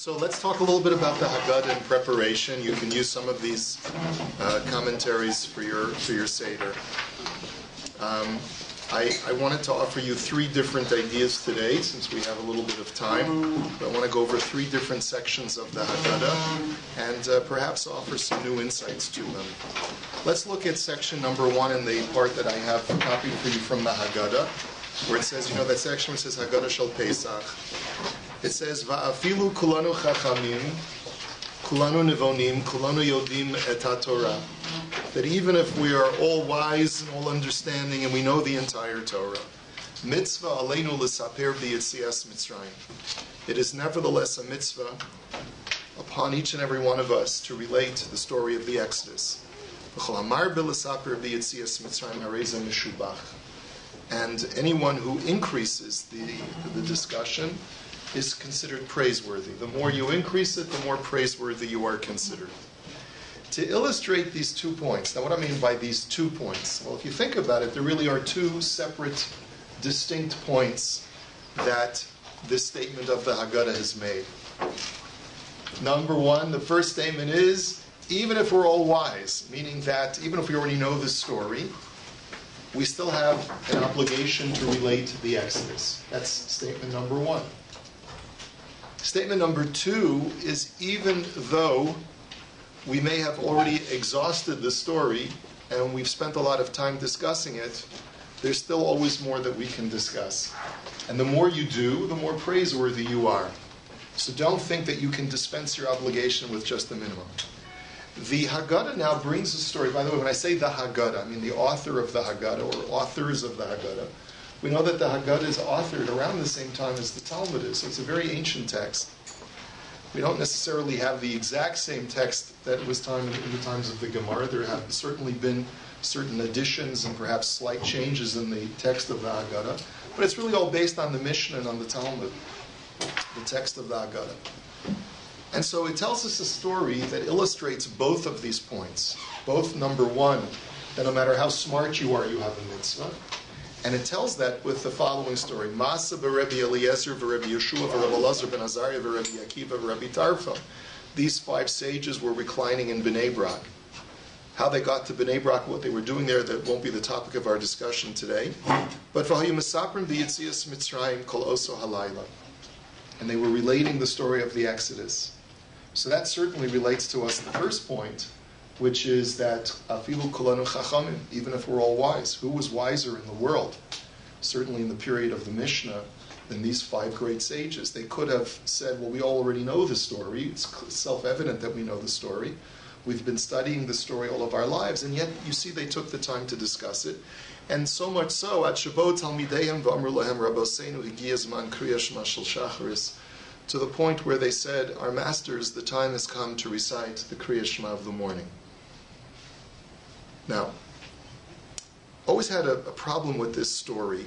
So let's talk a little bit about the Haggadah in preparation. You can use some of these commentaries for your Seder. I wanted to offer you three different ideas today, since we have a little bit of time. I want to go over three different sections of the Haggadah and perhaps offer some new insights to them. Let's look at section number 1 in the part that I have copied for you from the Haggadah, where it says, that section where it says Haggadah Shel Pesach. It says, Va'afilu kulanu chachamim, kulanu nevonim, kulanu yodim et haTorah. That even if we are all wise and all understanding and we know the entire Torah, mitzvah aleinu l'saper b'yetzias Mitzrayim. It is nevertheless a mitzvah upon each and every one of us to relate the story of the Exodus. And anyone who increases the discussion is considered praiseworthy. The more you increase it, the more praiseworthy you are considered. To illustrate these 2 points, now what I mean by these 2 points? Well, if you think about it, there really are 2 separate, distinct points that this statement of the Haggadah has made. Number 1, the first statement is, even if we're all wise, meaning that even if we already know the story, we still have an obligation to relate the Exodus. That's statement number 1. Statement number 2 is, even though we may have already exhausted the story and we've spent a lot of time discussing it, there's still always more that we can discuss. And the more you do, the more praiseworthy you are. So don't think that you can dispense your obligation with just the minimum. The Haggadah now brings a story. By the way, when I say the Haggadah, I mean the author of the Haggadah or authors of the Haggadah. We know that the Haggadah is authored around the same time as the Talmud is, so it's a very ancient text. We don't necessarily have the exact same text that was in the times of the Gemara. There have certainly been certain additions and perhaps slight changes in the text of the Haggadah, but it's really all based on the Mishnah and on the Talmud, the text of the Haggadah. And so it tells us a story that illustrates both of these points. Both, number 1, that no matter how smart you are, you have a mitzvah. And it tells that with the following story. Masa v'Rebbe Eliezer v'Rebbe Yeshua v'Rebbe Elazar ben Azariah v'Rebbe Akiva v'Rebbe Tarfa. These 5 sages were reclining in Bnei Brak. How they got to Bnei Brak, what they were doing there, that won't be the topic of our discussion today. But v'hayu mesaprim b'yetzias Mitzrayim kol oso halayla. And they were relating the story of the Exodus. So that certainly relates to us the first point, which is that afilu kulanu chachamim, even if we're all wise. Who was wiser in the world? Certainly in the period of the Mishnah than these 5 great sages. They could have said, well, we already know the story. It's self-evident that we know the story. We've been studying the story all of our lives, and yet you see they took the time to discuss it. And so much so, at Shabbat Talmideim v'amru lahem Rabboseinu higiyah zman kriya shema shel shacharis, to the point where they said, our masters, the time has come to recite the Kriya Shema of the morning. Now, always had a problem with this story,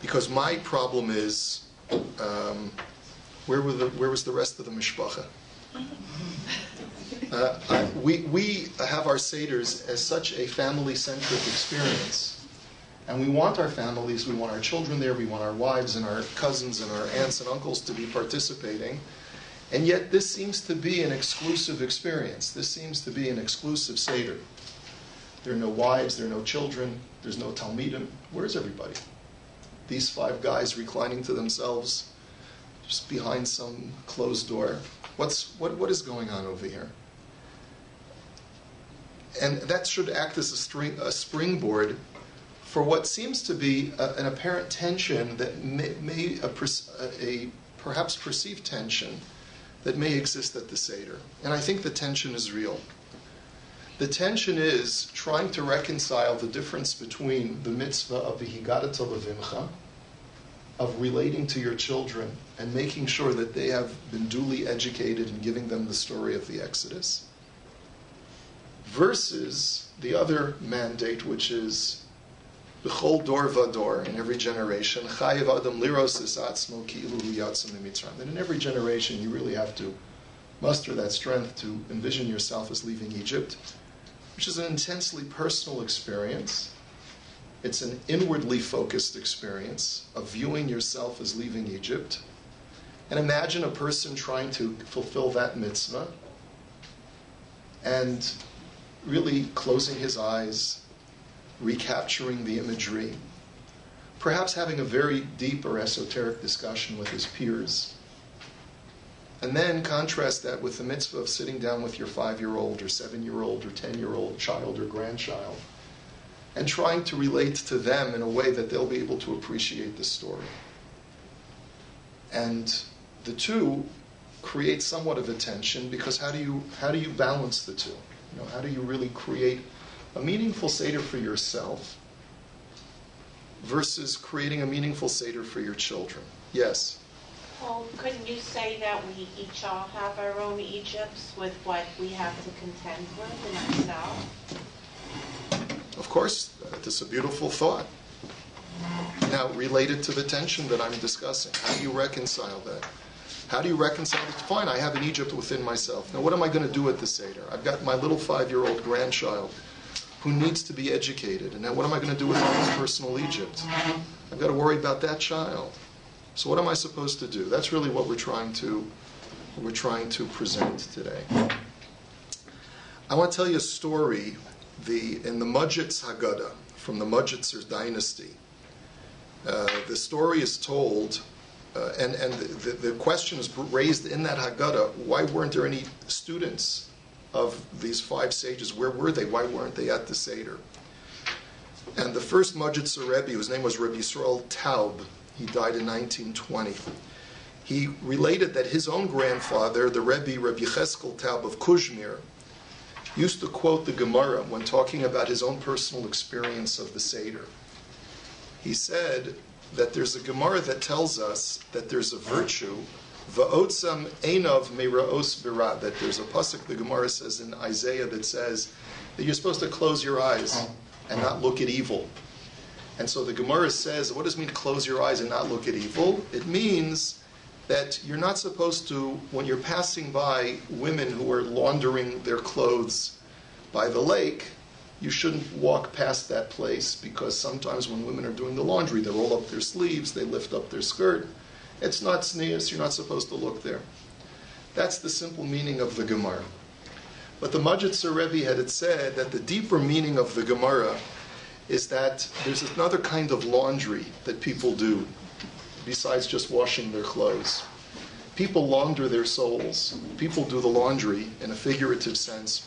because my problem is, where was the rest of the mishpacha? We have our seders as such a family-centric experience. And we want our families, we want our children there, we want our wives and our cousins and our aunts and uncles to be participating. And yet this seems to be an exclusive experience. This seems to be an exclusive Seder. There are no wives, there are no children, there's no Talmidim. Where's everybody? These 5 guys reclining to themselves just behind some closed door. What is going on over here? And that should act as a springboard for what seems to be an apparent tension that may a perhaps perceived tension that may exist at the Seder. And I think the tension is real. The tension is trying to reconcile the difference between the mitzvah of v'higadat levimcha, of relating to your children and making sure that they have been duly educated and giving them the story of the Exodus, versus the other mandate, which is b'chol dor vador, in every generation, chayev adam liros es atzmo ki'ilu hu yatzah miMitzrayim. That in every generation you really have to muster that strength to envision yourself as leaving Egypt, which is an intensely personal experience. It's an inwardly focused experience of viewing yourself as leaving Egypt. And imagine a person trying to fulfill that mitzvah and really closing his eyes, recapturing the imagery, perhaps having a very deep or esoteric discussion with his peers. And then contrast that with the mitzvah of sitting down with your 5-year-old or 7-year-old or 10-year-old child or grandchild and trying to relate to them in a way that they'll be able to appreciate the story. And the two create somewhat of a tension, because how do you balance the two? You know, how do you really create a meaningful Seder for yourself versus creating a meaningful Seder for your children? Yes? Well, couldn't you say that we each all have our own Egypts with what we have to contend with in ourselves? Of course, that's a beautiful thought. Now, related to the tension that I'm discussing, how do you reconcile that? How do you reconcile it? Fine, I have an Egypt within myself. Now, what am I going to do at the Seder? I've got my little 5-year-old grandchild who needs to be educated. And now what am I going to do with my own personal Egypt? I've got to worry about that child. So what am I supposed to do? That's really what we're trying to present today. I want to tell you a story in the Mudget's Haggadah, from the Mudgetzer dynasty. The story is told, and the question is raised in that Haggadah: why weren't there any students of these 5 sages? Where were they? Why weren't they at the Seder? And the first Mudgetzer Rebbe, whose name was Rabbi Yisrael Taub, he died in 1920. He related that his own grandfather, the Rabbi Yecheskel Taub of Kuzmir, used to quote the Gemara when talking about his own personal experience of the Seder. He said that there's a Gemara that tells us that there's a virtue, va'otzam einav meiraos bira, that there's a pasuk, the Gemara says in Isaiah, that says that you're supposed to close your eyes and not look at evil. And so the Gemara says, what does it mean, close your eyes and not look at evil? It means that you're not supposed to, when you're passing by women who are laundering their clothes by the lake, you shouldn't walk past that place, because sometimes when women are doing the laundry, they roll up their sleeves, they lift up their skirt. It's not tznius, you're not supposed to look there. That's the simple meaning of the Gemara. But the Mudgetzer Rebbe had said that the deeper meaning of the Gemara is that there's another kind of laundry that people do besides just washing their clothes. People launder their souls. People do the laundry in a figurative sense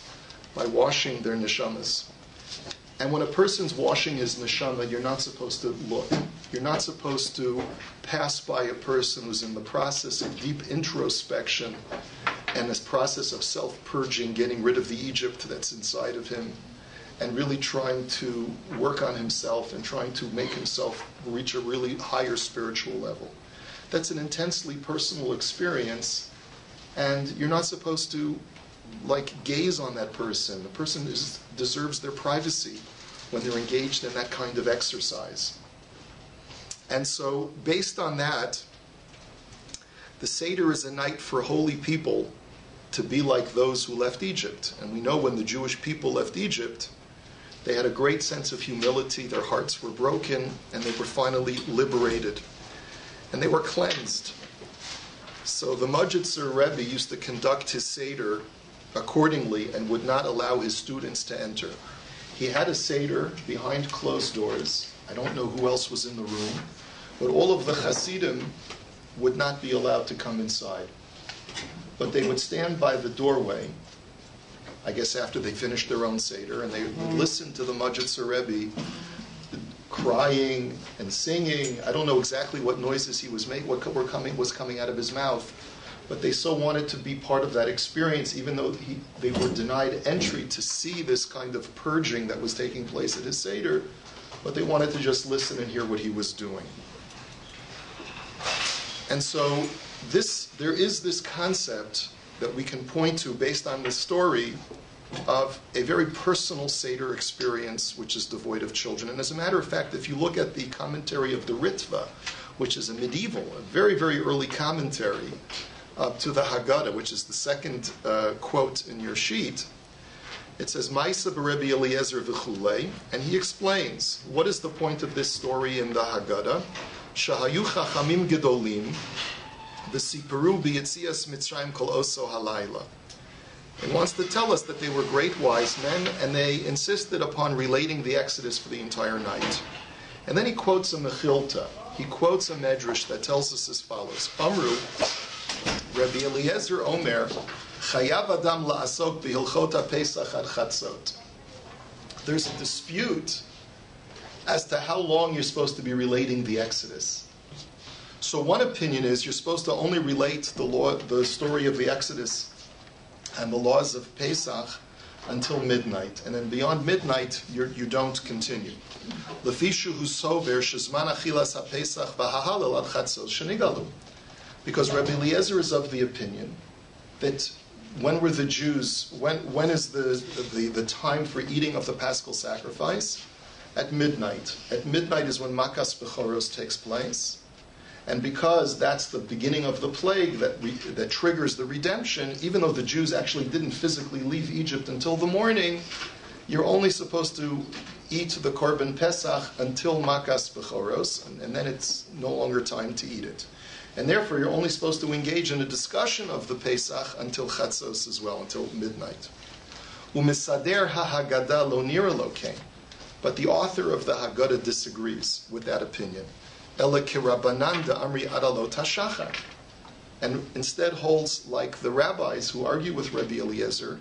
by washing their neshamas. And when a person's washing his neshama, you're not supposed to look. You're not supposed to pass by a person who's in the process of deep introspection and this process of self-purging, getting rid of the Egypt that's inside of him, and really trying to work on himself and trying to make himself reach a really higher spiritual level. That's an intensely personal experience, and you're not supposed to gaze on that person. The person deserves their privacy when they're engaged in that kind of exercise. And so, based on that, the Seder is a night for holy people to be like those who left Egypt. And we know when the Jewish people left Egypt, they had a great sense of humility, their hearts were broken, and they were finally liberated. And they were cleansed. So the Mudgetzer Rebbe used to conduct his Seder accordingly and would not allow his students to enter. He had a Seder behind closed doors. I don't know who else was in the room, but all of the Hasidim would not be allowed to come inside. But they would stand by the doorway, I guess after they finished their own Seder, and they would listen to the Mudgetzer Rebbe crying and singing. I don't know exactly what noises he was making, what was coming out of his mouth, but they so wanted to be part of that experience, even though they were denied entry to see this kind of purging that was taking place at his Seder, but they wanted to just listen and hear what he was doing. And so there is this concept that we can point to based on this story of a very personal Seder experience which is devoid of children. And as a matter of fact, if you look at the commentary of the Ritva, which is a very, very early commentary to the Haggadah, which is the second quote in your sheet, it says, Maisa b'Rebbe Eliezer v'chulei, and he explains, what is the point of this story in the Haggadah? Shahayu chachamim gedolim, V'siperu b'yitzias Mitzrayim kol oso halayla. It wants to tell us that they were great wise men, and they insisted upon relating the Exodus for the entire night. And then he quotes a Mechilta. He quotes a Medrash that tells us as follows. Amru, Rabbi Eliezer Omer, Chayav Adam la'asok b'hilchot Pesach ad chatzot. There's a dispute as to how long you're supposed to be relating the Exodus. So one opinion is you're supposed to only relate the story of the Exodus and the laws of Pesach until midnight, and then beyond midnight you don't continue. Lefishu hu sover shezman achilas haPesach v'hahalel ad chatzos shenigalu. Because Rabbi Eliezer is of the opinion that when were the Jews? When is the time for eating of the Paschal sacrifice? At midnight. At midnight is when Makas Bechoros takes place. And because that's the beginning of the plague that triggers the redemption, even though the Jews actually didn't physically leave Egypt until the morning, you're only supposed to eat the Korban Pesach until Makas Bechoros, and then it's no longer time to eat it. And therefore, you're only supposed to engage in a discussion of the Pesach until Chatzos as well, until midnight. Umisader ha-Haggadah lo nira lo kain. But the author of the Haggadah disagrees with that opinion. Ela kirabanan amri adalo tashachar, and instead holds like the rabbis who argue with Rabbi Eliezer,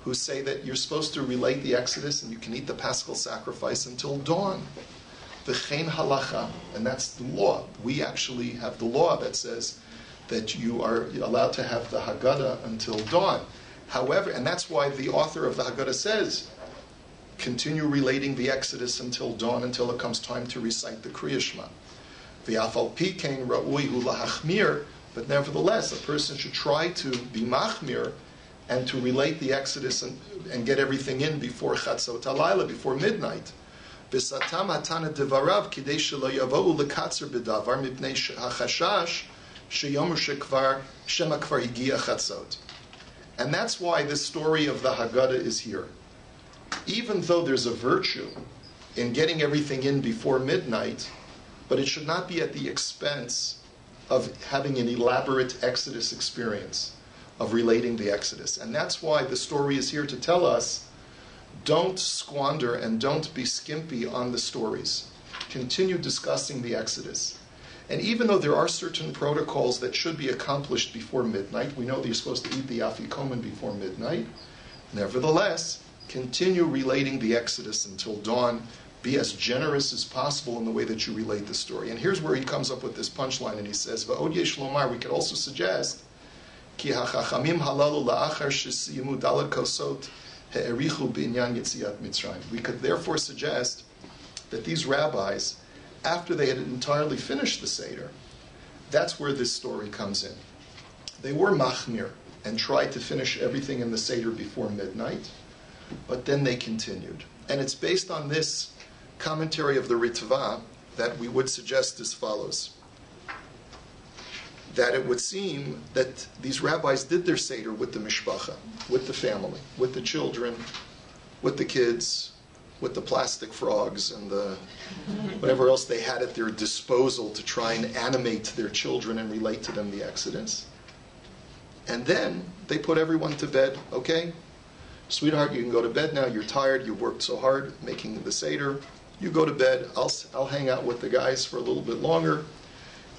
who say that you're supposed to relate the Exodus and you can eat the Paschal sacrifice until dawn. V'chein halacha, and that's the law. We actually have the law that says that you are allowed to have the Haggadah until dawn. However, and that's why the author of the Haggadah says, continue relating the Exodus until dawn, until it comes time to recite the Kriya Shema. V'afal pikein ra'ui hu lahachmir, but nevertheless, a person should try to be machmir and to relate the Exodus and get everything in before Chatzot Halayla, before midnight. V'satam hatana devarav kidei shelo yavou lekatzer b'davar mipnei hachashash sheyomer shema kvar higia chatzot. And that's why this story of the Haggadah is here. Even though there's a virtue in getting everything in before midnight, but it should not be at the expense of having an elaborate Exodus experience, of relating the Exodus. And that's why the story is here to tell us, don't squander and don't be skimpy on the stories. Continue discussing the Exodus. And even though there are certain protocols that should be accomplished before midnight, we know that you're supposed to eat the afikomen before midnight, nevertheless, continue relating the Exodus until dawn. Be as generous as possible in the way that you relate the story. And here's where he comes up with this punchline, and he says, V'od yesh lomar, we could also suggest, Ki hachachamim halalu la'achar shesiyimu daled kosot he'erichu b'inyan yetziat Mitzrayim. We could therefore suggest that these rabbis, after they had entirely finished the Seder, that's where this story comes in. They were machmir and tried to finish everything in the Seder before midnight, but then they continued. And it's based on this commentary of the Ritva that we would suggest as follows. That it would seem that these rabbis did their Seder with the mishpacha, with the family, with the children, with the kids, with the plastic frogs and the whatever else they had at their disposal to try and animate their children and relate to them the Exodus. And then they put everyone to bed. Okay, sweetheart, you can go to bed now. You're tired. You worked so hard making the Seder. You go to bed. I'll hang out with the guys for a little bit longer.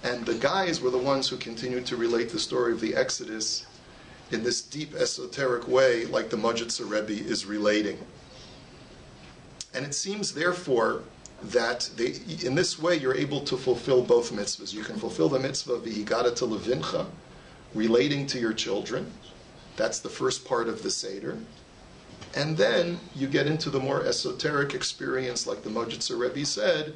And the guys were the ones who continued to relate the story of the Exodus in this deep esoteric way, like the Mujitzer Rebbe is relating. And it seems, therefore, that in this way you're able to fulfill both mitzvahs. You can fulfill the mitzvah v'higada to levincha, relating to your children. That's the first part of the Seder. And then you get into the more esoteric experience, like the Mujitzer Rebbe said,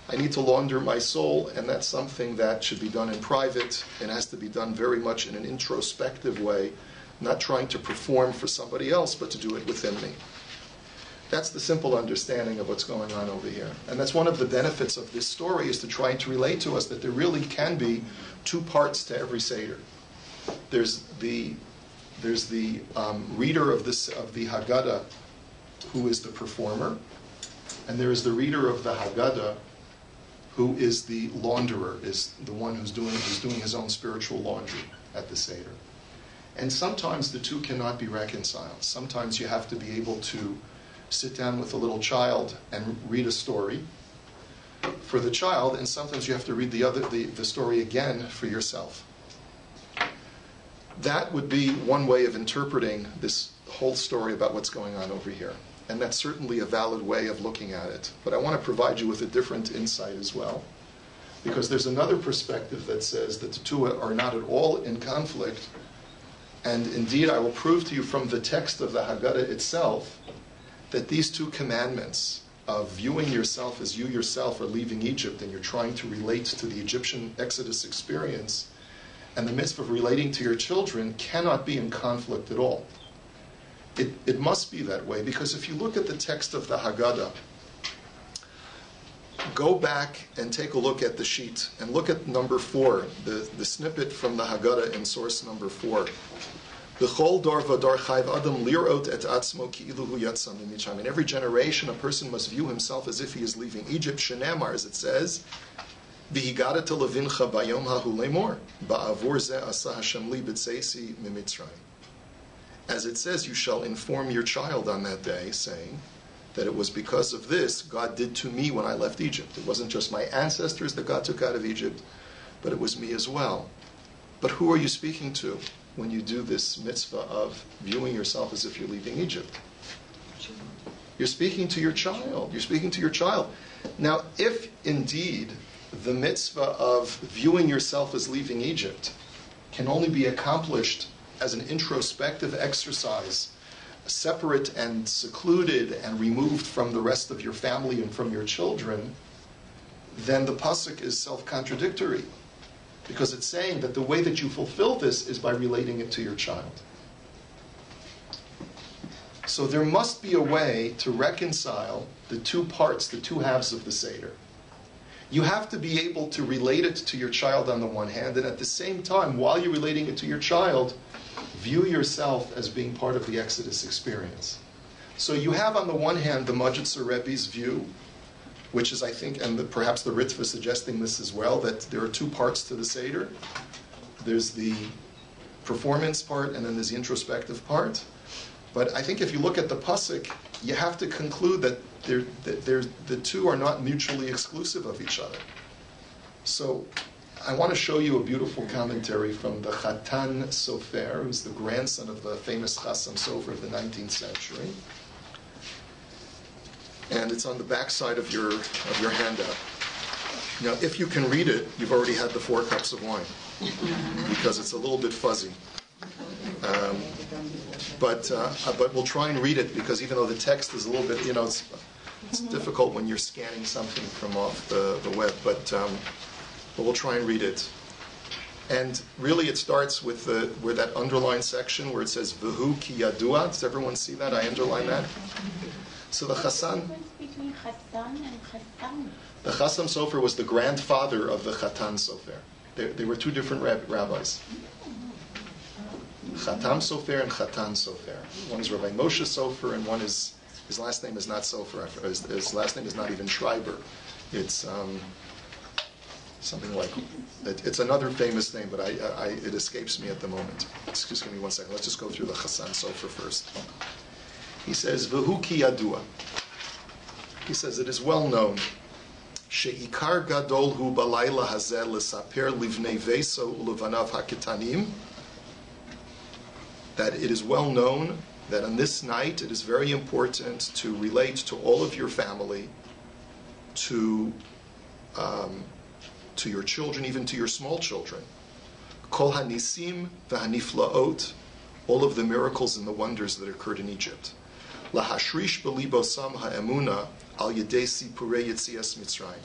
I need to launder my soul, and that's something that should be done in private, and has to be done very much in an introspective way, not trying to perform for somebody else, but to do it within me. That's the simple understanding of what's going on over here. And that's one of the benefits of this story, is to try to relate to us that there really can be two parts to every Seder. There's the reader of the Haggadah, who is the performer, and there is the reader of the Haggadah, who is the launderer, is the one who's doing his own spiritual laundry at the Seder. And sometimes the two cannot be reconciled. Sometimes you have to be able to sit down with a little child and read a story for the child, and sometimes you have to read the story again for yourself. That would be one way of interpreting this whole story about what's going on over here. And that's certainly a valid way of looking at it. But I want to provide you with a different insight as well. Because there's another perspective that says that the two are not at all in conflict. And indeed, I will prove to you from the text of the Haggadah itself that these two commandments of viewing yourself as you yourself are leaving Egypt and you're trying to relate to the Egyptian Exodus experience, and the mitzvah of relating to your children cannot be in conflict at all. It must be that way, because if you look at the text of the Haggadah, go back and take a look at the sheet and look at number 4, the snippet from the Haggadah in source number 4. B'chol dor v'dor chayv adam lirot et atzmo ki'ilu hu yatzam mitzrayim. In every generation, a person must view himself as if he is leaving Egypt. Shenamar, as it says, v'higada to levincha bayom hahu lemor ba'avur ze asa Hashem li b'tzeisi mimitzrayim. As it says, you shall inform your child on that day, saying that it was because of this God did to me when I left Egypt. It wasn't just my ancestors that God took out of Egypt, but it was me as well. But who are you speaking to when you do this mitzvah of viewing yourself as if you're leaving Egypt? You're speaking to your child. You're speaking to your child. Now, if indeed the mitzvah of viewing yourself as leaving Egypt can only be accomplished as an introspective exercise, separate and secluded and removed from the rest of your family and from your children, then the pasuk is self-contradictory, because it's saying that the way that you fulfill this is by relating it to your child. So there must be a way to reconcile the two parts, the two halves of the Seder. You have to be able to relate it to your child on the one hand, and at the same time, while you're relating it to your child, view yourself as being part of the Exodus experience. So you have on the one hand the Majitzer Rebbe's view, which is, I think, and perhaps the Ritva suggesting this as well, that there are two parts to the Seder. There's the performance part and then there's the introspective part. But I think if you look at the pasuk, you have to conclude that the two are not mutually exclusive of each other. So I want to show you a beautiful commentary from the Chatan Sofer, who's the grandson of the famous Chassam Sofer of the 19th century. And it's on the back side of your handout. Now, if you can read it, you've already had the 4 cups of wine, because it's a little bit fuzzy. But we'll try and read it, because even though the text is a little bit, it's difficult when you're scanning something from off the web, but we'll try and read it. And really it starts with where that underlined section where it says V'hu ki yadua. Does everyone see that? I underline that. So the Chassan, Between Chassan and Chassan. the Chassam Sofer was the grandfather of the Chatan Sofer. They were two different rabbis. Chatam Sofer and Chatan Sofer. One is Rabbi Moshe Sofer, and one is, his last name is not Sofer. His last name is not even Schreiber. It's something like, it's another famous name, but it escapes me at the moment. Excuse me one second. Let's just go through the Chassan Sofer first. He says, V'hu ki yadua. He says, it is well known, she'ikar gadol hu balayla hazeh l'saper livnei veso u'levanav haketanim, that it is well known that on this night it is very important to relate to all of your family, to your children, even to your small children. Kol hanisim v'haniflaot, all of the miracles and the wonders that occurred in Egypt. Lahashrish belibosam ha'emuna al yedei sipurei yetzias Mitzrayim,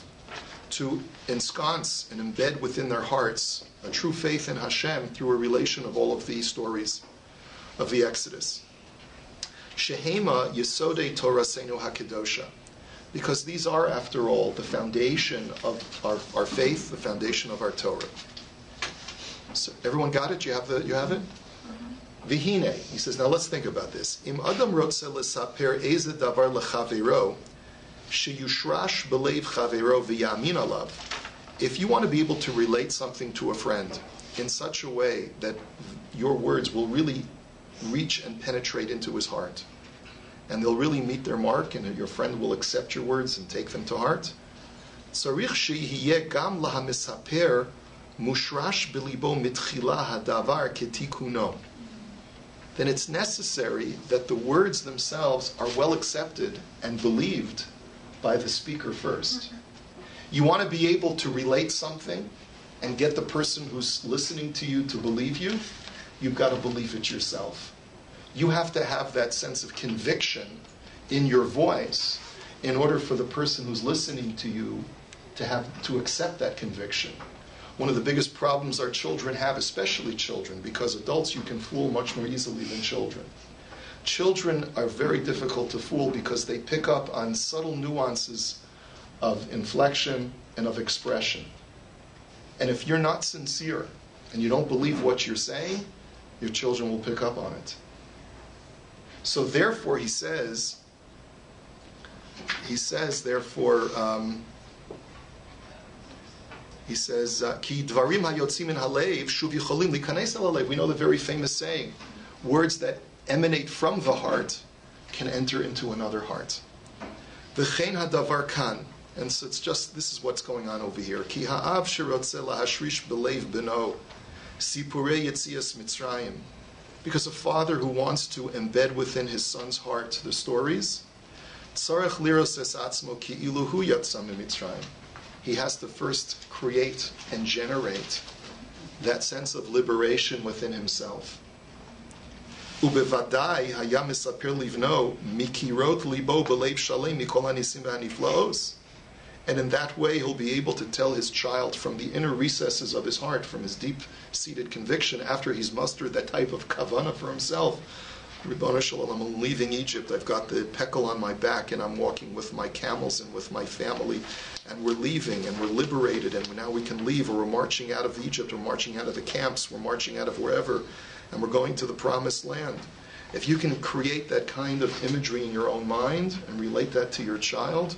to ensconce and embed within their hearts a true faith in Hashem through a relation of all of these stories of the Exodus. Shehema Yesodei Torasenu HaKedosha, because these are, after all, the foundation of our faith, the foundation of our Torah. So everyone got it? You have it? Vihine, he says, now let's think about this. Im Adam rotze lesaper eze davar lechavero, sheyushrash belev chavero v'yamin alav. If you want to be able to relate something to a friend in such a way that your words will really reach and penetrate into his heart, and they'll really meet their mark, and your friend will accept your words and take them to heart, tzarich sheyiyeh gam lahamisaper mushrash belibo mitchila hadavar ketikuno. Then it's necessary that the words themselves are well accepted and believed by the speaker first. You want to be able to relate something and get the person who's listening to you to believe you, you've got to believe it yourself. You have to have that sense of conviction in your voice in order for the person who's listening to you to accept that conviction. One of the biggest problems our children have, especially children, because adults you can fool much more easily than children. Children are very difficult to fool because they pick up on subtle nuances of inflection and of expression. And if you're not sincere and you don't believe what you're saying, your children will pick up on it. So therefore, he says, therefore, Ki dvarim hayotzim min halev shuv yicholim likanes el halev. We know the very famous saying, words that emanate from the heart can enter into another heart. V'chein hadavar kan. And so it's just, this is what's going on over here. Ki ha'av shirotze lahashrish belev beno sipurei yetzias Mitzrayim. Because a father who wants to embed within his son's heart the stories, tzarech liros es atzmo ki ilu hu yatsa mitzrayim. He has to first create and generate that sense of liberation within himself. Ubevadai haya misaper livno mikirot libo belev shalem mikol hanisim v'haniflaos. And in that way, he'll be able to tell his child from the inner recesses of his heart, from his deep-seated conviction, after he's mustered that type of kavanah for himself. Ribono shel olam, I'm leaving Egypt. I've got the pekel on my back, and I'm walking with my camels and with my family, and we're leaving, and we're liberated, and now we can leave, or we're marching out of Egypt, or marching out of the camps, we're marching out of wherever, and we're going to the promised land. If you can create that kind of imagery in your own mind and relate that to your child,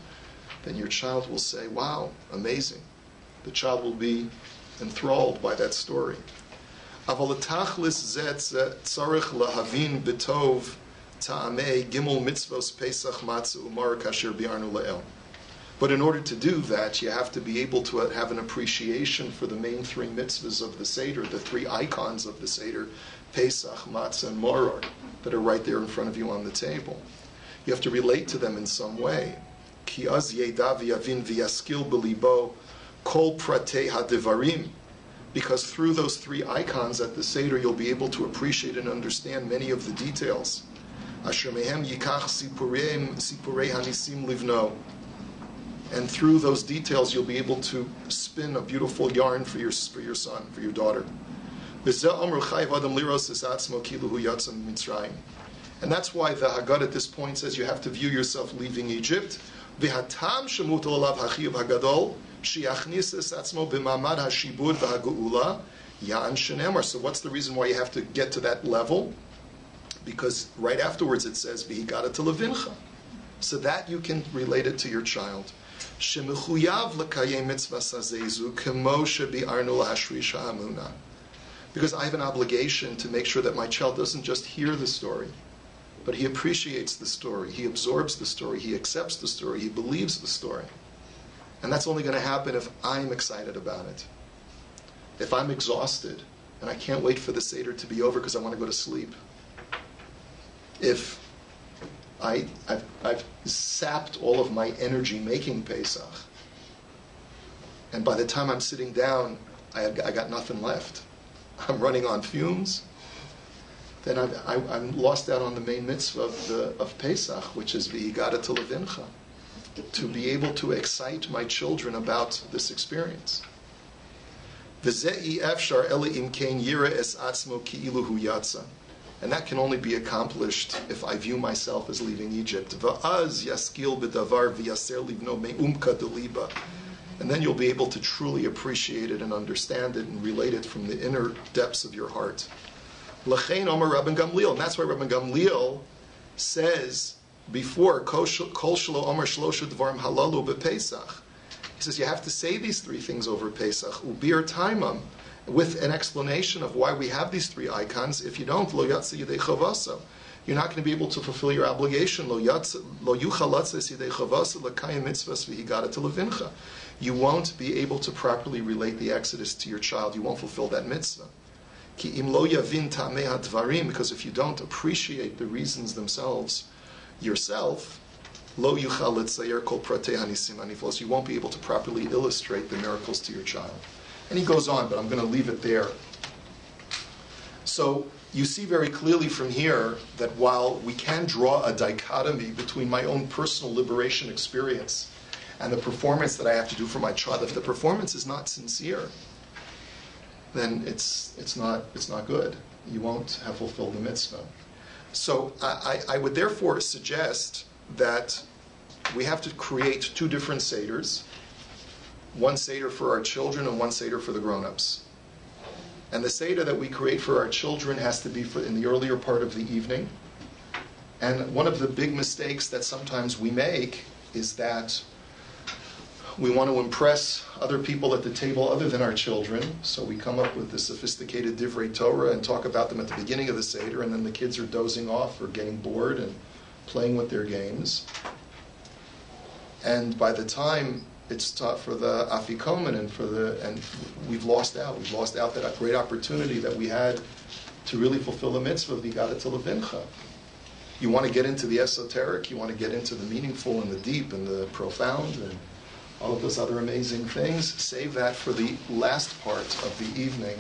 then your child will say, wow, amazing. The child will be enthralled by that story. Aval tachlis zet tzarich lahavin b'tov ta'amei gimel mitzvos pesach matzah umar kasher bi'arnu le'el. But in order to do that, you have to be able to have an appreciation for the main three mitzvahs of the Seder, the three icons of the Seder, Pesach, Matzah, and Maror, that are right there in front of you on the table. You have to relate to them in some way. Ki az yeda v'yavin v'yaskil b'libo kol pratei ha'devarim. Because through those three icons at the Seder, you'll be able to appreciate and understand many of the details. Asher mehem yikach sipurei hanisim livno. And through those details, you'll be able to spin a beautiful yarn for your son, for your daughter. And that's why the Haggadah at this point says you have to view yourself leaving Egypt. So what's the reason why you have to get to that level? Because right afterwards it says, so that you can relate it to your child. Because I have an obligation to make sure that my child doesn't just hear the story, but he appreciates the story, he absorbs the story, he accepts the story, he believes the story. And that's only going to happen if I'm excited about it. If I'm exhausted and I can't wait for the Seder to be over because I want to go to sleep. If I've sapped all of my energy making Pesach, and by the time I'm sitting down, I got nothing left. I'm running on fumes. Then I'm lost out on the main mitzvah of Pesach, which is v'higada to levincha, to be able to excite my children about this experience. V'ze'i efshar ele im kein yira es atzmo ki'ilu hu yatsa. And that can only be accomplished if I view myself as leaving Egypt. Va'az yaskil b'davar v'yaser livno me'umka deliba. And then you'll be able to truly appreciate it and understand it and relate it from the inner depths of your heart. L'chein Omer Rabbi Gamliel. And that's why Rabbi Gamliel says before, Kol shelo omer shlosha dvarim halalu b'Pesach. He says you have to say these three things over Pesach, ubir taimam, with an explanation of why we have these three icons. If you don't, lo yatsa yidei chavasa, you're not going to be able to fulfill your obligation. Lo yuchal latza yidei chavasa l'kayim mitzvahs v'higada levincha. You won't be able to properly relate the Exodus to your child. You won't fulfill that mitzvah. Ki im lo yavin ta'amei hadvarim, because if you don't appreciate the reasons themselves yourself, lo yuchal letzayer kol pratei hanisim haniflos, you won't be able to properly illustrate the miracles to your child. And he goes on, but I'm going to leave it there. So you see very clearly from here that while we can draw a dichotomy between my own personal liberation experience and the performance that I have to do for my child, if the performance is not sincere, then it's not good. You won't have fulfilled the mitzvah. So I would therefore suggest that we have to create two different seders, one seder for our children and one seder for the grown-ups. And the seder that we create for our children has to be in the earlier part of the evening. And one of the big mistakes that sometimes we make is that we want to impress other people at the table other than our children. So we come up with the sophisticated divrei Torah and talk about them at the beginning of the seder, and then the kids are dozing off or getting bored and playing with their games. And by the time it's taught for the afikomen and we've lost out. We've lost out that great opportunity that we had to really fulfill the mitzvah of Haggadah to Levincha. You want to get into the esoteric, you want to get into the meaningful and the deep and the profound and all of those other amazing things. Save that for the last part of the evening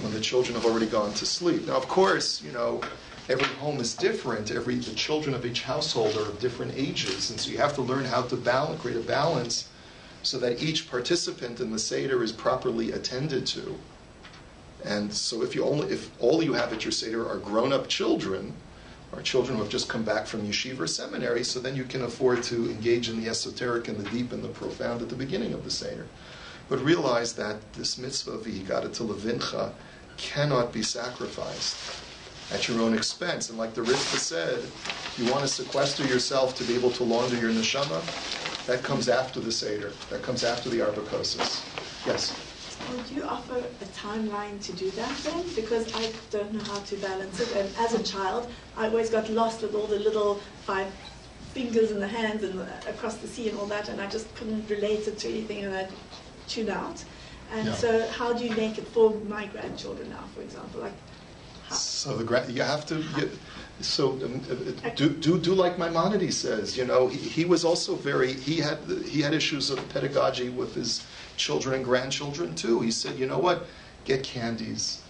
when the children have already gone to sleep. Now, of course, every home is different. The children of each household are of different ages, and so you have to learn how to create a balance so that each participant in the Seder is properly attended to. And so if all you have at your Seder are grown-up children, or children who have just come back from yeshiva or seminary, so then you can afford to engage in the esoteric and the deep and the profound at the beginning of the Seder. But realize that this mitzvah of Haggadah to Levincha cannot be sacrificed at your own expense. And like the Rivka said, you want to sequester yourself to be able to launder your neshama. That comes after the Seder. That comes after the Arba Kosas. Yes? Would you offer a timeline to do that then? Because I don't know how to balance it. And as a child, I always got lost with all the little 5 fingers in the hands and across the sea and all that, and I just couldn't relate it to anything, and I'd tune out. And so how do you make it for my grandchildren now, for example? So you have to... do like Maimonides says. He was also he had issues of pedagogy with his children and grandchildren too. He said, you know what, get candies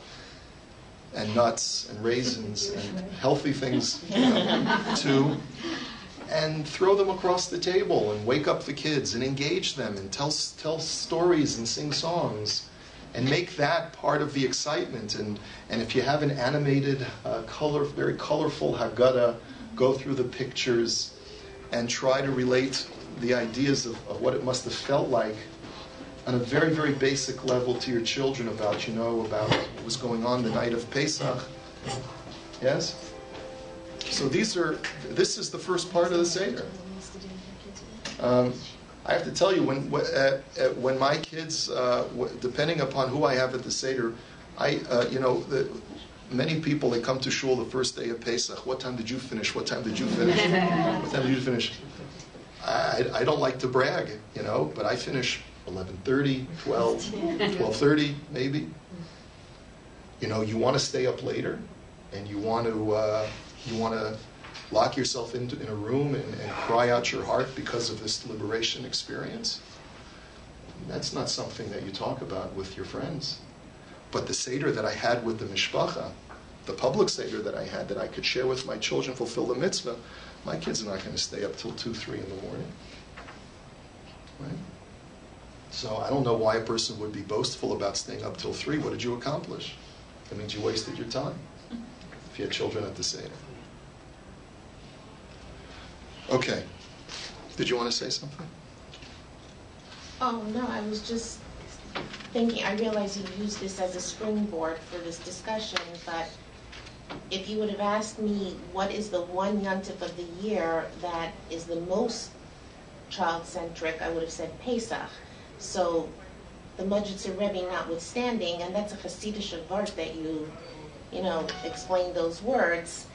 and nuts and raisins and healthy things too, and throw them across the table and wake up the kids and engage them and tell stories and sing songs. And make that part of the excitement. And if you have an animated, very colorful Haggadah, go through the pictures and try to relate the ideas of what it must have felt like on a very, very basic level to your children about what was going on the night of Pesach. Yes? So this is the first part of the Seder. I have to tell you, when my kids, depending upon who I have at the Seder, many people, they come to shul the first day of Pesach. What time did you finish? What time did you finish? What time did you finish? I don't like to brag, but I finish 11:30, 12, 12:30 maybe. You want to stay up later, and you want to lock yourself in a room and cry out your heart because of this liberation experience. That's not something that you talk about with your friends. But the Seder that I had with the Mishpacha, the public Seder that I had that I could share with my children, fulfill the mitzvah, my kids are not going to stay up till 2, 3 in the morning. Right? So I don't know why a person would be boastful about staying up till 3. What did you accomplish? That means you wasted your time if you had children at the Seder. Okay. Did you want to say something? Oh, no, I was just thinking, I realize you used this as a springboard for this discussion, but if you would have asked me what is the one yontif of the year that is the most child-centric, I would have said Pesach. So the Mujitzer Rebbe notwithstanding, and that's a Hasidic vart that you explain those words.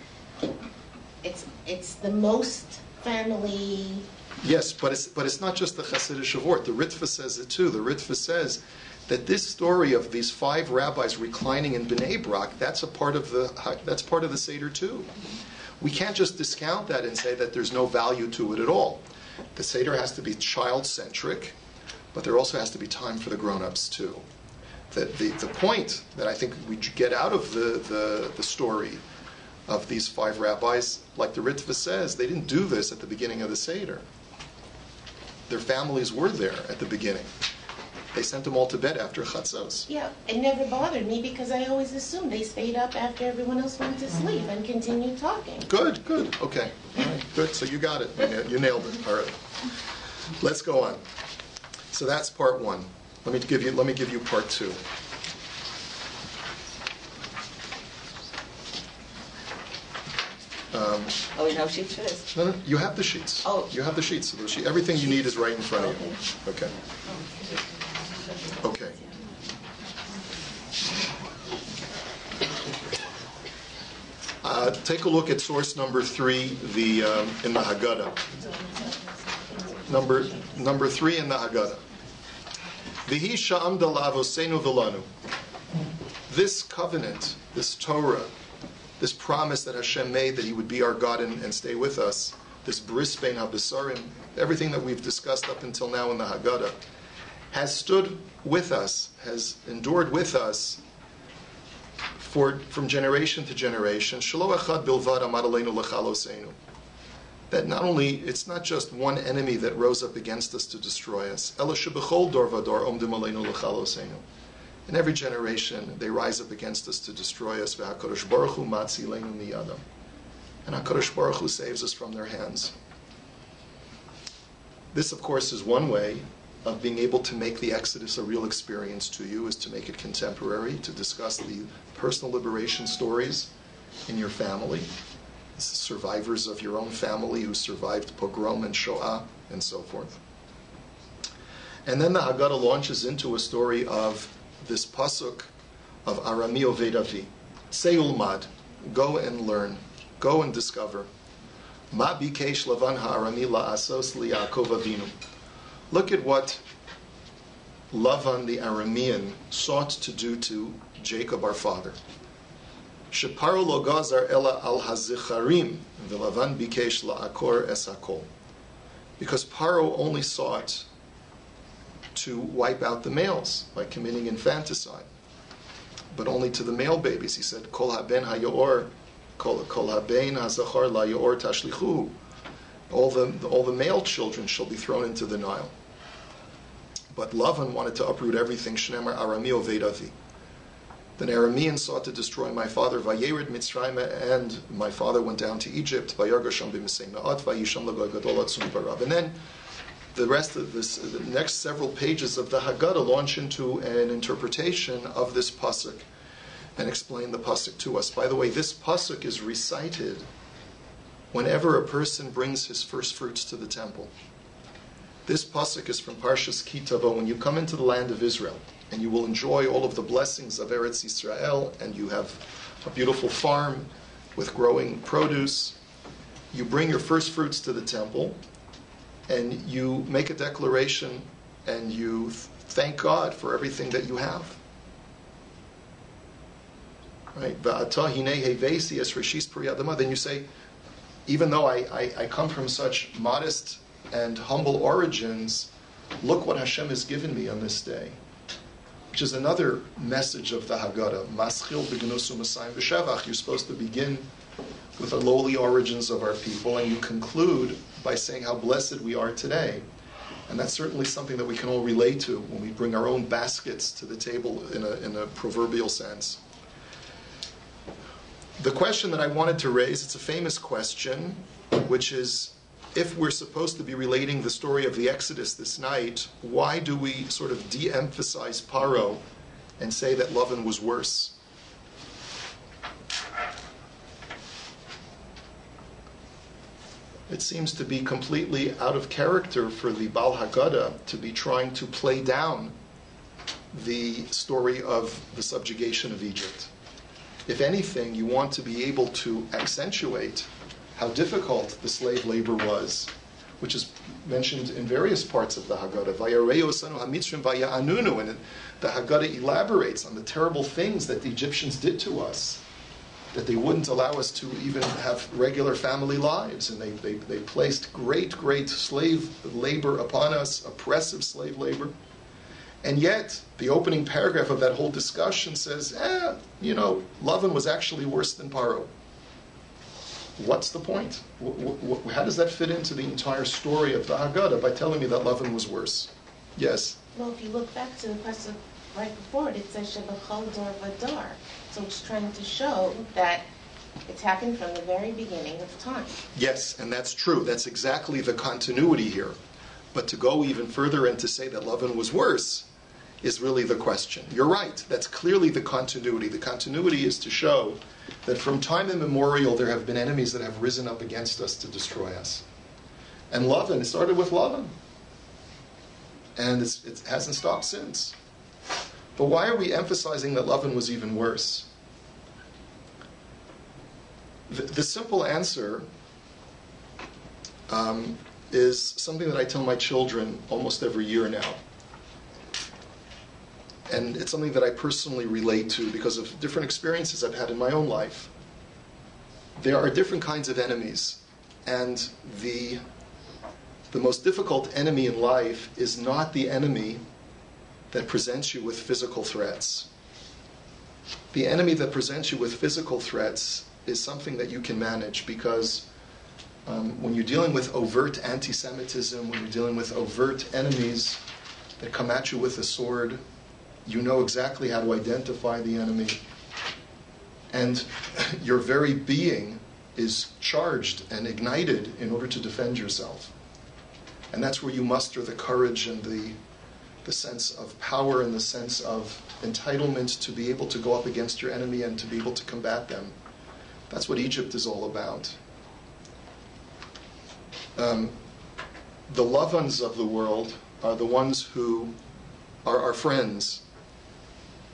It's the most family. Yes, but it's not just the Hasidic vart. The Ritva says it too. The Ritva says that this story of these 5 rabbis reclining in Bnei Brak, that's part of the Seder too. We can't just discount that and say that there's no value to it at all. The Seder has to be child-centric, but there also has to be time for the grown-ups too. The point that I think we get out of the story of these 5 rabbis, like the Ritva says, they didn't do this at the beginning of the Seder. Their families were there at the beginning. They sent them all to bed after Chatzos. Yeah, it never bothered me because I always assumed they stayed up after everyone else went to sleep and continued talking. Good. Okay. All right, good. So you got it. You nailed it. All right. Let's go on. So that's part 1. Let me give you part 2. We have sheets for this? No, you have the sheets. Oh. You have the sheets. So everything you need is right in front of you. Okay. Okay. Take a look at source number 3, in the Haggadah. Number 3 in the Haggadah. V'hi sha'amda la'avosenu v'lanu. This covenant, this Torah, this promise that Hashem made that He would be our God and stay with us, this bris bein habesarim, everything that we've discussed up until now in the Haggadah, has stood with us, has endured with us from generation to generation. Shelo echad bilvad amad aleinu l'chalosenu. That not only, it's not just one enemy that rose up against us to destroy us. Ela shebechol dor vador omdim aleinu l'chalosenu. In every generation, they rise up against us to destroy us. V'HaKadosh Baruch Hu matzileinu miyadam. And HaKadosh Baruch Hu saves us from their hands. This, of course, is one way of being able to make the Exodus a real experience to you, is to make it contemporary, to discuss the personal liberation stories in your family, survivors of your own family who survived pogrom and Shoah, and so forth. And then the Haggadah launches into a story of this pasuk of Arami Oved Avi. Say ulmad, go and learn, go and discover. Ma bikesh Lavan ha'arami la'asos li'Yaakov Avinu. Look at what Lavan the Aramean sought to do to Jacob our father. Sheparo lo gazar ela al hazicharim v'Lavan bikesh la'akor es hakol. Because Paro only sought to wipe out the males by committing infanticide, but only to the male babies. He said, Kol haben hayor, kol haben hazachar la yor tashlichu. All the male children shall be thrown into the Nile. But Lavan wanted to uproot everything. Shnemar Arami Oved Avi. Then Aramean sought to destroy my father. Vayered Mitzrayim, and my father went down to Egypt. Vayargasham b'misei ma'at vayisham lagoy gadol atzum barav. And then the rest of the next several pages of the Haggadah launch into an interpretation of this pasuk and explain the pasuk to us. By the way, this pasuk is recited whenever a person brings his first fruits to the temple. This pasuk is from Parshas Ki Tavo. When you come into the land of Israel, and you will enjoy all of the blessings of Eretz Yisrael, and you have a beautiful farm with growing produce, you bring your first fruits to the temple, and you make a declaration, and you thank God for everything that you have. Right? Then you say, even though I come from such modest and humble origins, look what Hashem has given me on this day. Which is another message of the Haggadah. Maschil b'gnusu masayim v'shevach. You're supposed to begin with the lowly origins of our people, and you conclude by saying how blessed we are today. And that's certainly something that we can all relate to when we bring our own baskets to the table in a proverbial sense. The question that I wanted to raise, it's a famous question, which is, if we're supposed to be relating the story of the Exodus this night, why do we sort of de-emphasize Paro and say that Lavan was worse? It seems to be completely out of character for the Baal Haggadah to be trying to play down the story of the subjugation of Egypt. If anything, you want to be able to accentuate how difficult the slave labor was, which is mentioned in various parts of the Haggadah. And the Haggadah elaborates on the terrible things that the Egyptians did to us, that they wouldn't allow us to even have regular family lives, and they placed great slave labor upon us, oppressive slave labor. And yet, the opening paragraph of that whole discussion says, Lavan was actually worse than Paro. What's the point? How does that fit into the entire story of the Haggadah by telling me that Lavan was worse? Yes? Well, if you look back to the passage right before it says Shebachol Dor Vadar. So it's trying to show that it's happened from the very beginning of time. Yes, and that's true. That's exactly the continuity here. But to go even further and to say that Lavan was worse is really the question. You're right. That's clearly the continuity. The continuity is to show that from time immemorial there have been enemies that have risen up against us to destroy us. And Lavan, it started with Lavan. And it hasn't stopped since. But why are we emphasizing that Lavan was even worse? The simple answer is something that I tell my children almost every year now. And it's something that I personally relate to because of different experiences I've had in my own life. There are different kinds of enemies. And the most difficult enemy in life is not the enemy that presents you with physical threats. The enemy that presents you with physical threats is something that you can manage because when you're dealing with overt anti-Semitism, when you're dealing with overt enemies that come at you with a sword, you know exactly how to identify the enemy. And your very being is charged and ignited in order to defend yourself. And that's where you muster the courage and the sense of power and the sense of entitlement to be able to go up against your enemy and to be able to combat them. That's what Egypt is all about. The Lavans of the world are the ones who are our friends.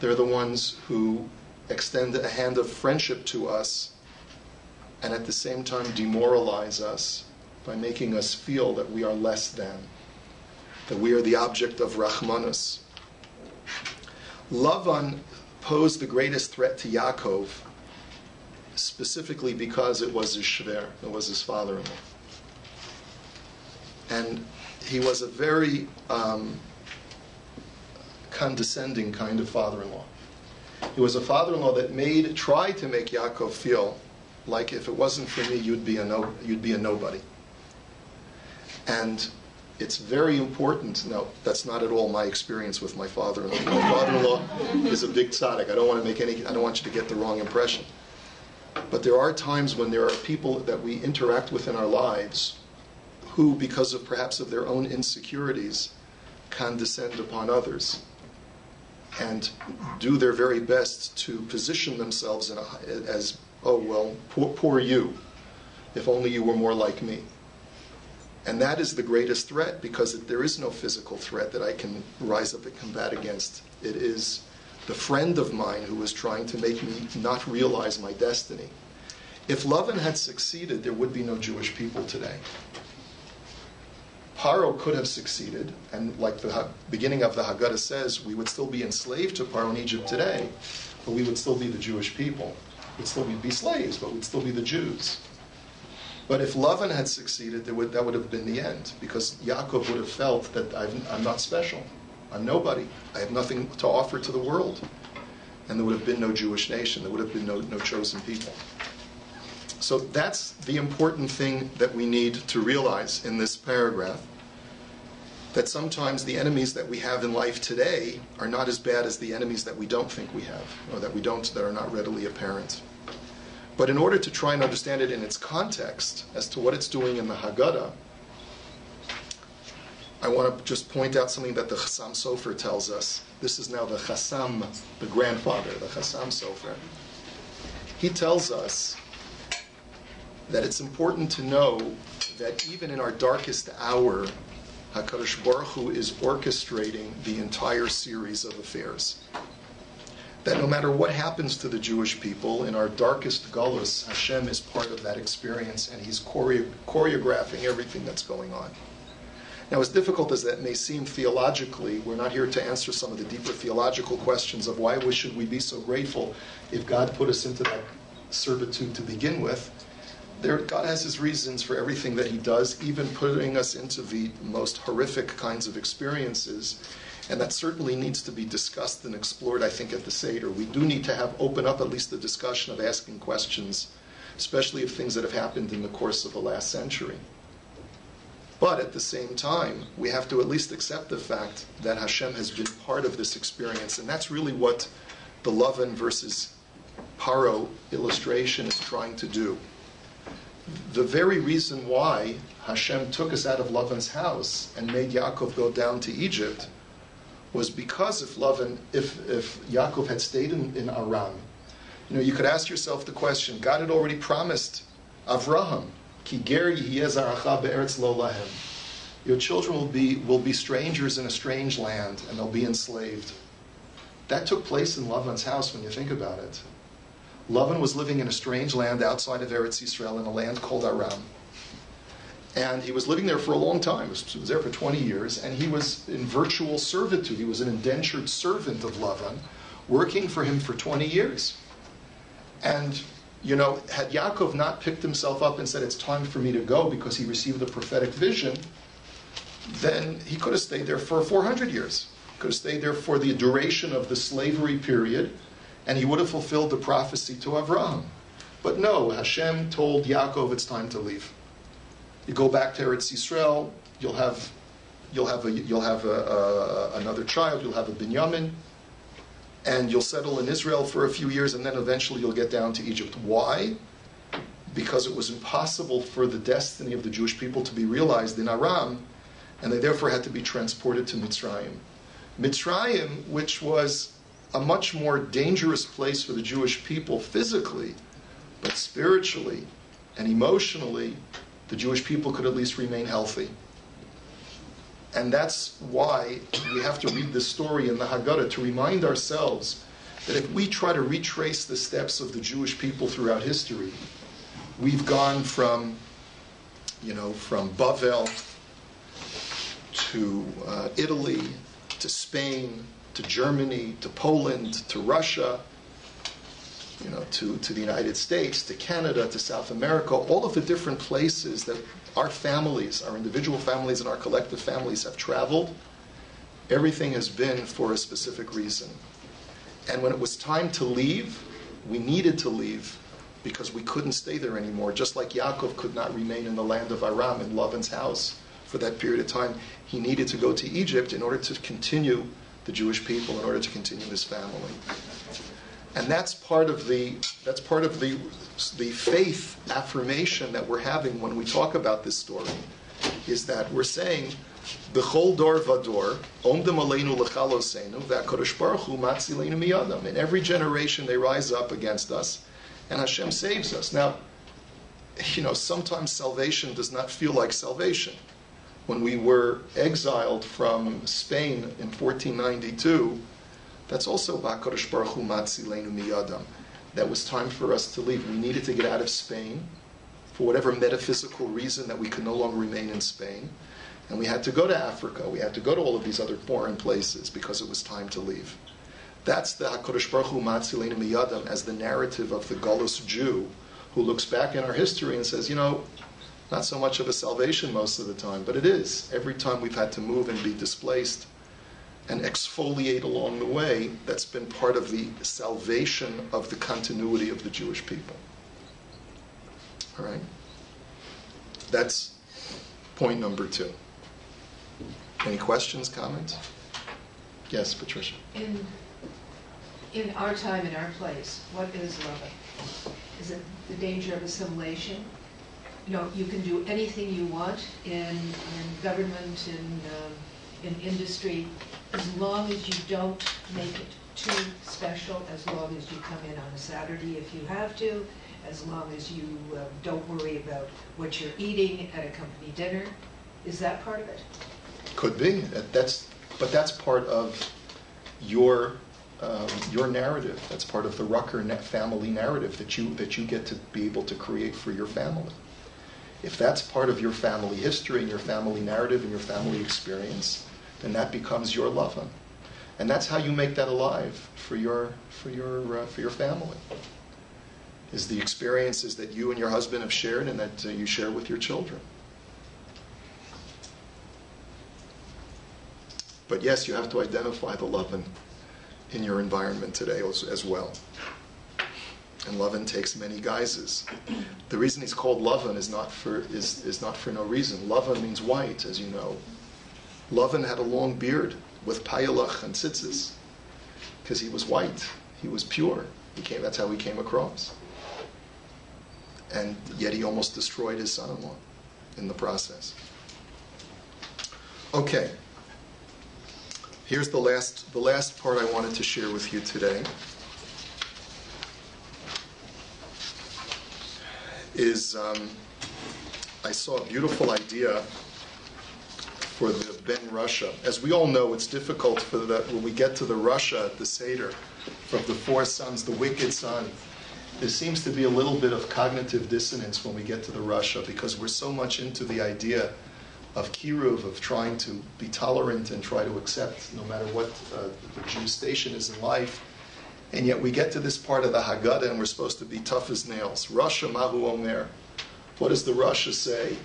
They're the ones who extend a hand of friendship to us and at the same time demoralize us by making us feel that we are less than, that we are the object of Rachmanus. Lavan posed the greatest threat to Yaakov, specifically because it was his shver, it was his father-in-law. And he was a very condescending kind of father-in-law. He was a father-in-law that tried to make Yaakov feel like if it wasn't for me, you'd be a nobody. And it's very important. No, that's not at all my experience with my father-in-law. My father-in-law is a big tzaddik. I don't want you to get the wrong impression. But there are times when there are people that we interact with in our lives who, because of perhaps of their own insecurities, condescend upon others and do their very best to position themselves as, oh, well, poor you, if only you were more like me. And that is the greatest threat, because there is no physical threat that I can rise up and combat against. It is the friend of mine who is trying to make me not realize my destiny. If Lavan had succeeded, there would be no Jewish people today. Paro could have succeeded, and like the beginning of the Haggadah says, we would still be enslaved to Paro in Egypt today, but we would still be the Jewish people. We'd still be slaves, but we'd still be the Jews. But if Lavan had succeeded, that would have been the end, because Yaakov would have felt that I'm not special. I'm nobody. I have nothing to offer to the world. And there would have been no Jewish nation. There would have been no chosen people. So that's the important thing that we need to realize in this paragraph, that sometimes the enemies that we have in life today are not as bad as the enemies that we don't think we have, or that are not readily apparent. But in order to try and understand it in its context as to what it's doing in the Haggadah, I want to just point out something that the Chassam Sofer tells us. This is now the Chassam, the grandfather, the Chassam Sofer. He tells us that it's important to know that even in our darkest hour, HaKadosh Baruch Hu is orchestrating the entire series of affairs. That no matter what happens to the Jewish people, in our darkest galus, Hashem is part of that experience, and He's choreographing everything that's going on. Now, as difficult as that may seem theologically, we're not here to answer some of the deeper theological questions of why should we be so grateful if God put us into that servitude to begin with. God has His reasons for everything that He does, even putting us into the most horrific kinds of experiences. And that certainly needs to be discussed and explored, I think, at the Seder. We do need to open up at least the discussion of asking questions, especially of things that have happened in the course of the last century. But at the same time, we have to at least accept the fact that Hashem has been part of this experience. And that's really what the Lavan versus Paro illustration is trying to do. The very reason why Hashem took us out of Lavan's house and made Yaakov go down to Egypt was because if Yaakov had stayed in Aram, you could ask yourself the question, God had already promised Avraham, Ki ger yihye zaracha be'eretz lo lahem. Your children will be strangers in a strange land, and they'll be enslaved. That took place in Lavan's house when you think about it. Lavan was living in a strange land outside of Eretz Yisrael in a land called Aram. And he was living there for a long time. He was there for 20 years, and he was in virtual servitude. He was an indentured servant of Lavan, working for him for 20 years. And, had Yaakov not picked himself up and said, it's time for me to go because he received a prophetic vision, then he could have stayed there for 400 years. He could have stayed there for the duration of the slavery period, and he would have fulfilled the prophecy to Avraham. But no, Hashem told Yaakov it's time to leave. You go back to Eretz Yisrael, you'll have another child, you'll have a Binyamin, and you'll settle in Israel for a few years, and then eventually you'll get down to Egypt. Why? Because it was impossible for the destiny of the Jewish people to be realized in Aram, and they therefore had to be transported to Mitzrayim. Mitzrayim, which was a much more dangerous place for the Jewish people physically, but spiritually and emotionally, the Jewish people could at least remain healthy. And that's why we have to read this story in the Haggadah to remind ourselves that if we try to retrace the steps of the Jewish people throughout history, we've gone from Bavel to Italy, to Spain, to Germany, to Poland, to Russia, to the United States, to Canada, to South America, all of the different places that our families, our individual families and our collective families have traveled. Everything has been for a specific reason. And when it was time to leave, we needed to leave because we couldn't stay there anymore. Just like Yaakov could not remain in the land of Aram in Lavan's house for that period of time, he needed to go to Egypt in order to continue the Jewish people, in order to continue his family. And that's part of the faith affirmation that we're having when we talk about this story, is that we're saying, B'chol dor vador, omdem aleinu l'chalosenu, v'HaKadosh Baruch Hu matzileinu miyadam. In every generation they rise up against us, and Hashem saves us. Now, sometimes salvation does not feel like salvation. When we were exiled from Spain in 1492, that's also HaKadosh Baruch Hu matzileinu miyadam. That was time for us to leave. We needed to get out of Spain for whatever metaphysical reason that we could no longer remain in Spain. And we had to go to Africa. We had to go to all of these other foreign places because it was time to leave. That's the HaKadosh Baruch Hu matzileinu miyadam as the narrative of the Galus Jew who looks back in our history and says, not so much of a salvation most of the time, but it is. Every time we've had to move and be displaced and exfoliate along the way, that's been part of the salvation of the continuity of the Jewish people. All right? That's point number 2. Any questions, comments? Yes, Patricia. In our time, in our place, what is love? Is it the danger of assimilation? You can do anything you want in government, in industry, as long as you don't make it too special, as long as you come in on a Saturday if you have to, as long as you don't worry about what you're eating at a company dinner. Is that part of it? Could be. But that's part of your narrative. That's part of the Rucker family narrative that you get to be able to create for your family. If that's part of your family history and your family narrative and your family experience, then that becomes your lovin. And that's how you make that alive for your family. Is the experiences that you and your husband have shared and that you share with your children. But yes, you have to identify the lovin in your environment today as well. And lovin takes many guises. The reason he's called lovin is not for no reason. Lovin means white, as you know. Lovin had a long beard with payalach and tzitzis because he was white. He was pure. That's how he came across. And yet he almost destroyed his son-in-law in the process. Okay. Here's the last part I wanted to share with you today. I saw a beautiful idea for the Ben Russia. As we all know, it's difficult when we get to the Russia at the Seder, from the four sons, the wicked son. There seems to be a little bit of cognitive dissonance when we get to the Russia because we're so much into the idea of kiruv, of trying to be tolerant and try to accept no matter what the Jew's station is in life. And yet we get to this part of the Haggadah and we're supposed to be tough as nails. Rasha Mahu Omer. What does the Rasha say?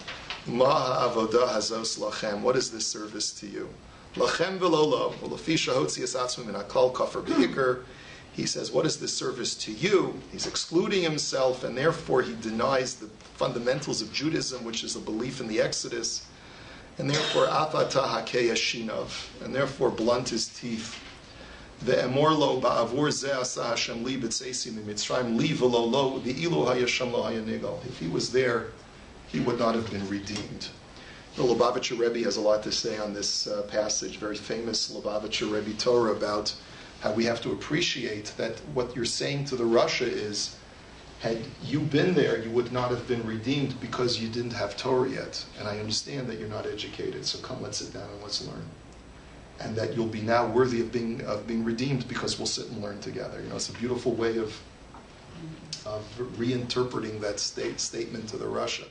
Ma ha'avodah hazos lachem. What is this service to you? Lachem v'lolo. V'lefi shahotzias atzmi min hakol kafar b'ikr. He says, what is this service to you? He's excluding himself, and therefore he denies the fundamentals of Judaism, which is a belief in the Exodus. And therefore, afata hakeya shinav. And therefore, blunt his teeth. Ve'emor lo ba'avur ze asa Hashem li b'tzeisi mimitzrayim li v'lo lo v'ilu hayashem lo hayanigal. If he was there, he would not have been redeemed. The Lubavitcher Rebbe has a lot to say on this passage, very famous Lubavitcher Rebbe Torah, about how we have to appreciate that what you're saying to the Russia is, had you been there, you would not have been redeemed because you didn't have Torah yet. And I understand that you're not educated, so come, let's sit down and let's learn. And that you'll be now worthy of being redeemed because we'll sit and learn together. It's a beautiful way of reinterpreting that statement to the Russia.